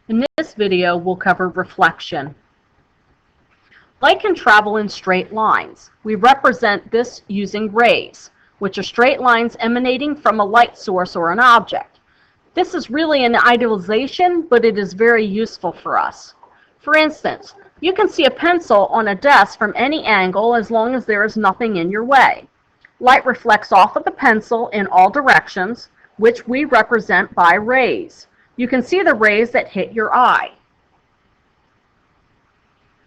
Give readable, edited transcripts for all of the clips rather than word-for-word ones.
In this video, we'll cover reflection. Light can travel in straight lines. We represent this using rays, which are straight lines emanating from a light source or an object. This is really an idealization, but it is very useful for us. For instance, you can see a pencil on a desk from any angle as long as there is nothing in your way. Light reflects off of the pencil in all directions, which we represent by rays. You can see the rays that hit your eye.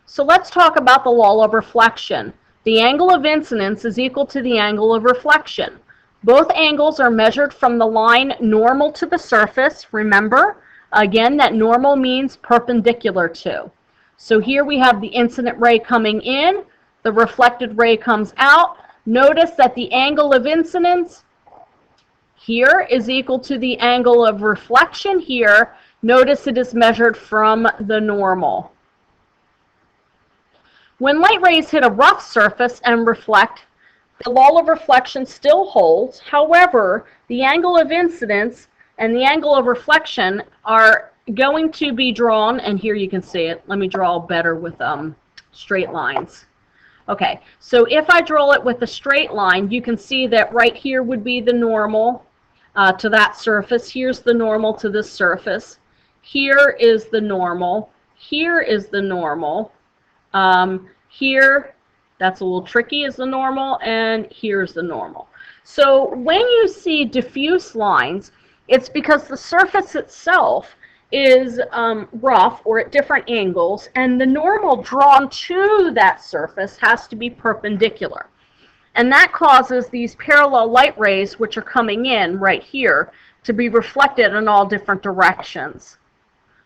So let's talk about the law of reflection. The angle of incidence is equal to the angle of reflection. Both angles are measured from the line normal to the surface. Remember, again, that normal means perpendicular to. So here we have the incident ray coming in, the reflected ray comes out. Notice that the angle of incidence here is equal to the angle of reflection here. Notice it is measured from the normal. When light rays hit a rough surface and reflect, the law of reflection still holds. However, the angle of incidence and the angle of reflection are going to be drawn, and here you can see it. Let me draw better with straight lines. Okay, so if I draw it with a straight line, you can see that right here would be the normal to that surface. Here's the normal to this surface. Here is the normal. Here is the normal. Here, that's a little tricky, is the normal, and here's the normal. So when you see diffuse lines, it's because the surface itself is rough or at different angles, and the normal drawn to that surface has to be perpendicular. And that causes these parallel light rays, which are coming in right here, to be reflected in all different directions.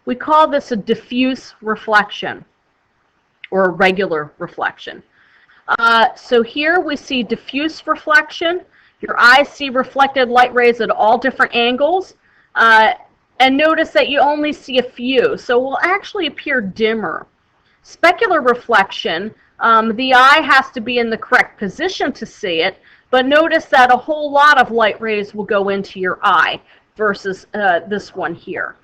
We call this a diffuse reflection, or a regular reflection. So here we see diffuse reflection. Your eyes see reflected light rays at all different angles. And notice that you only see a few, so it will actually appear dimmer. Specular reflection, the eye has to be in the correct position to see it, but notice that a whole lot of light rays will go into your eye versus this one here.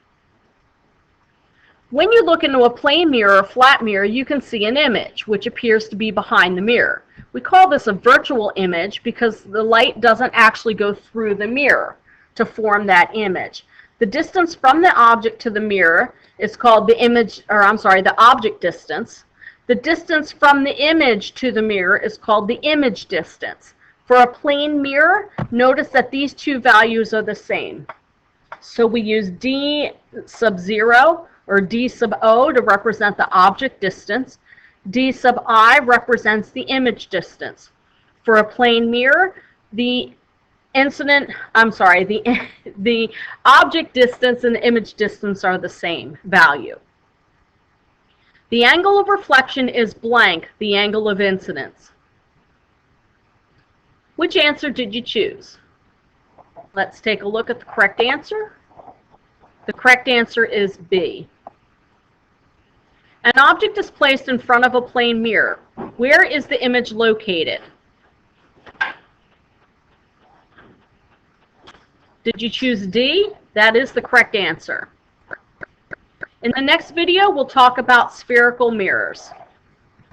When you look into a plane mirror or flat mirror, you can see an image, which appears to be behind the mirror. We call this a virtual image because the light doesn't actually go through the mirror to form that image. The distance from the object to the mirror is called the object distance. The distance from the image to the mirror is called the image distance. For a plane mirror, notice that these two values are the same. So we use d sub 0 or d sub o to represent the object distance. D sub I represents the image distance. For a plane mirror, the object distance and the image distance are the same value. The angle of reflection is blank, the angle of incidence. Which answer did you choose? Let's take a look at the correct answer. The correct answer is B. An object is placed in front of a plane mirror. Where is the image located? Did you choose D? That is the correct answer. In the next video, we'll talk about spherical mirrors.